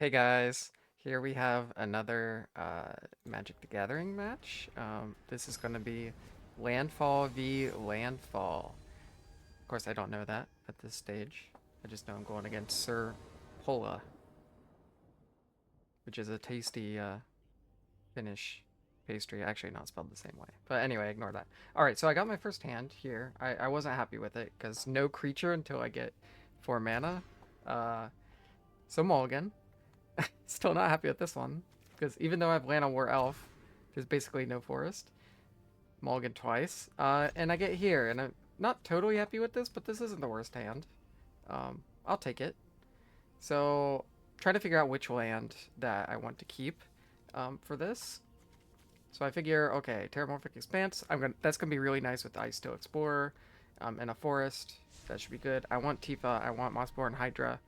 Hey guys, here we have another Magic the Gathering match. This is going to be Landfall v Landfall. Of course, I don't know that at this stage. I just know I'm going against Sir Pola, which is a tasty Finnish pastry. Actually, not spelled the same way. But anyway, ignore that. Alright, so I got my first hand here. I wasn't happy with it because no creature until I get 4 mana. Uh, so mulligan. Still not happy with this one, because even though I have land on War Elf, there's basically no forest. Mulligan twice. And I get here, and I'm not totally happy with this, but this isn't the worst hand. I'll take it. So, trying to figure out which land that I want to keep for this. So I figure, okay, Terramorphic Expanse. That's gonna be really nice with Ice Tail Explorer, and a forest. That should be good. I want Tifa. I want Mossborn Hydra.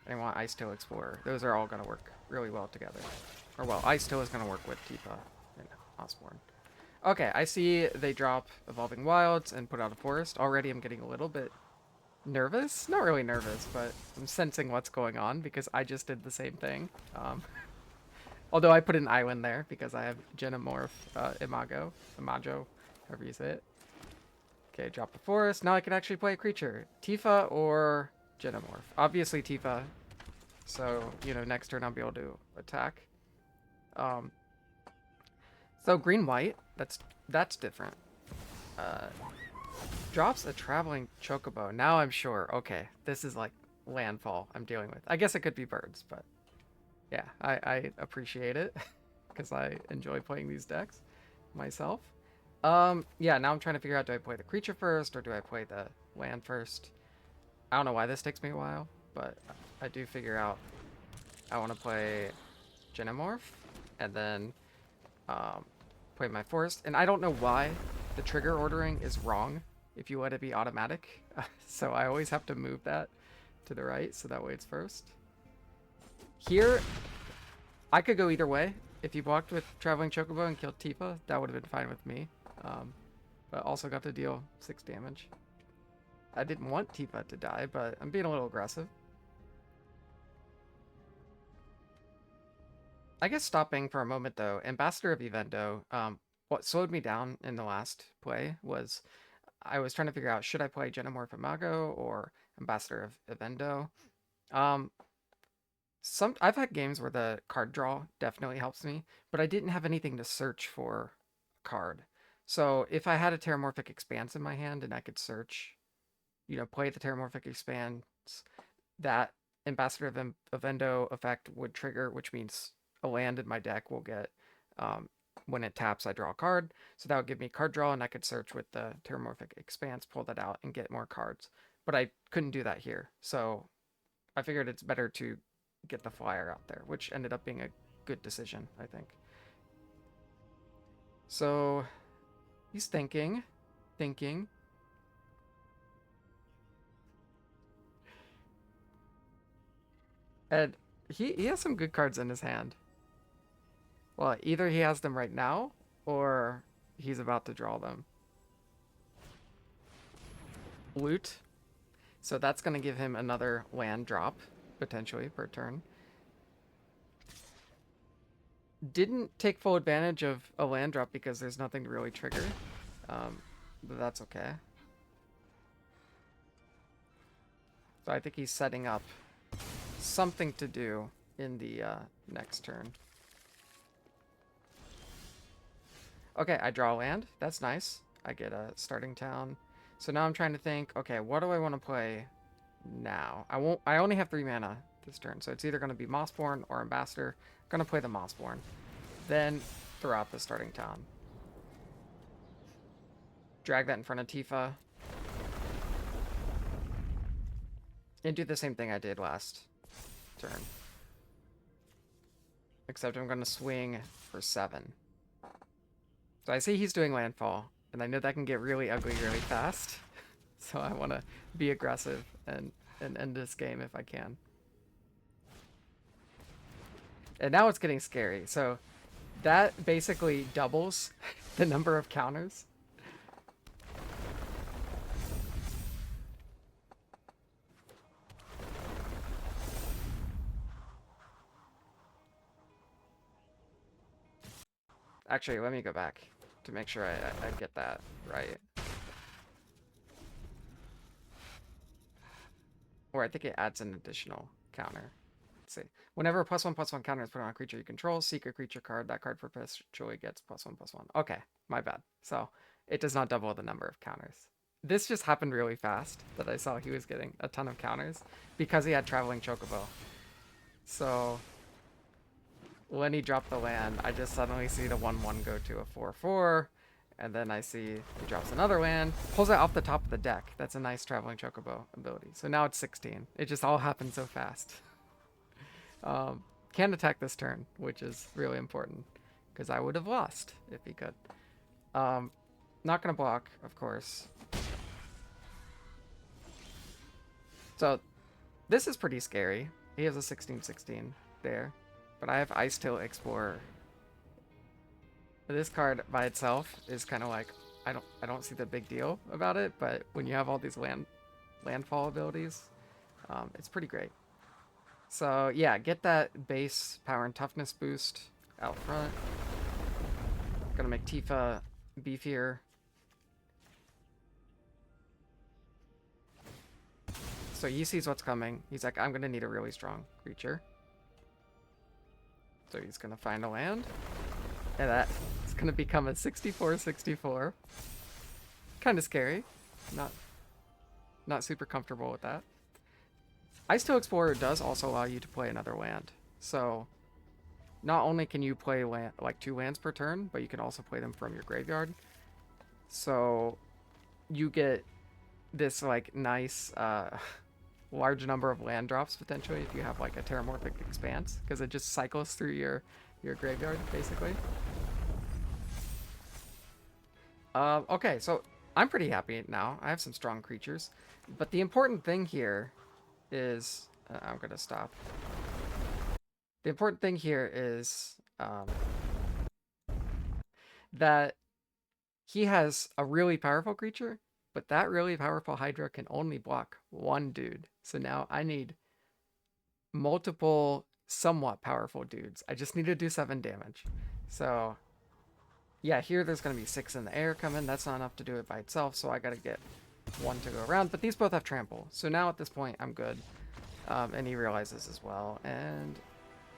And I want Ice Tail Explorer. Those are all going to work really well together. Or well, Ice Tail is going to work with Tifa and Osborne. Okay, I see they drop Evolving Wilds and put out a forest. Already I'm getting a little bit nervous. Not really nervous, but I'm sensing what's going on because I just did the same thing. Although I put an island there because I have Genomorph Imago, however you say it. Okay, drop the forest. Now I can actually play a creature. Tifa or Genomorph. Obviously Tifa. So, next turn I'll be able to attack. Um, so green-white, that's different. Uh, drops a traveling chocobo. Now I'm sure. Okay, this is like landfall I'm dealing with. I guess it could be birds, but yeah, I appreciate it because I enjoy playing these decks myself. Yeah, now I'm trying to figure out, do I play the creature first or do I play the land first? I don't know why this takes me a while, but I do figure out I want to play Genomorph and then play my forest. And I don't know why the trigger ordering is wrong if you let it be automatic. So I always have to move that to the right so that way it's first. Here, I could go either way. If you blocked with Traveling Chocobo and killed Tifa, that would have been fine with me. But also got to deal 6 damage. I didn't want Tifa to die, but I'm being a little aggressive. I guess stopping for a moment though, Ambassador of Evendo, what slowed me down in the last play was I was trying to figure out, should I play Genomorph Imago or Ambassador of Evendo? Um, I've had games where the card draw definitely helps me, but I didn't have anything to search for a card. So if I had a Terramorphic Expanse in my hand and I could search, play the Terramorphic Expanse, that Ambassador of Endo effect would trigger, which means a land in my deck will get, when it taps, I draw a card. So that would give me card draw, and I could search with the Terramorphic Expanse, pull that out, and get more cards. But I couldn't do that here. So I figured it's better to get the flyer out there, which ended up being a good decision, I think. So he's thinking. And he has some good cards in his hand. Well, either he has them right now, or he's about to draw them. Loot. So that's going to give him another land drop, potentially, per turn. Didn't take full advantage of a land drop because there's nothing to really trigger. But that's okay. So I think he's setting up something to do in the next turn. Okay, I draw land. That's nice. I get a starting town. So now I'm trying to think, okay, what do I want to play now? I only have 3 mana this turn, so it's either going to be Mossborn or Ambassador. I'm going to play the Mossborn. Then throw out the starting town. Drag that in front of Tifa. And do the same thing I did last turn. Except I'm going to swing for 7. So I see he's doing landfall, and I know that can get really ugly really fast. So I want to be aggressive and end this game if I can. And now it's getting scary. So that basically doubles the number of counters. Actually, let me go back to make sure I get that right. Or I think it adds an additional counter. Let's see. Whenever a +1/+1 counter is put on a creature you control, seek a creature card. That card perpetually gets +1/+1. Okay, my bad. So it does not double the number of counters. This just happened really fast that I saw he was getting a ton of counters because he had Traveling Chocobo. So when he dropped the land, I just suddenly see the 1/1 go to a 4/4, and then I see he drops another land, pulls it off the top of the deck. That's a nice Traveling Chocobo ability. So now it's 16. It just all happened so fast. Can't attack this turn, which is really important, because I would have lost if he could. Not going to block, of course. So this is pretty scary. He has a 16/16 there, but I have Ice Tilt Explorer. This card by itself is kind of like, I don't see the big deal about it, but when you have all these landfall abilities, it's pretty great. So yeah, get that base power and toughness boost out front. Gonna make Tifa beefier. So he sees what's coming. He's like, I'm gonna need a really strong creature. So he's gonna find a land. And that is gonna become a 64/64. Kind of scary. Not super comfortable with that. Ice Tilt Explorer does also allow you to play another land. So not only can you play land, like 2 lands per turn, but you can also play them from your graveyard. So you get this like nice large number of land drops potentially if you have like a Terramorphic Expanse, because it just cycles through your graveyard basically. Okay, so I'm pretty happy now. I have some strong creatures, but the important thing here is I'm gonna stop. The important thing here is that he has a really powerful creature, but that really powerful Hydra can only block one dude. So now I need multiple somewhat powerful dudes. I just need to do 7 damage. So yeah, here there's going to be 6 in the air coming. That's not enough to do it by itself, so I got to get 1 to go around. But these both have trample. So now at this point, I'm good. And he realizes as well. And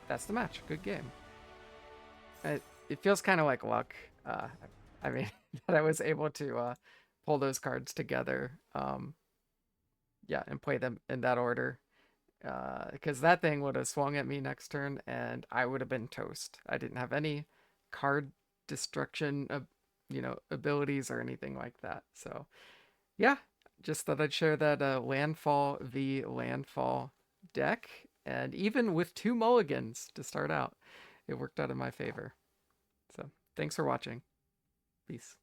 that's the match. Good game. It feels kind of like luck. I mean, that I was able to pull those cards together. Yeah, and play them in that order. Because that thing would have swung at me next turn, and I would have been toast. I didn't have any card destruction, abilities or anything like that. So, yeah, just thought I'd share that Landfall v Landfall deck, and even with 2 mulligans to start out, it worked out in my favor. So, thanks for watching. Peace.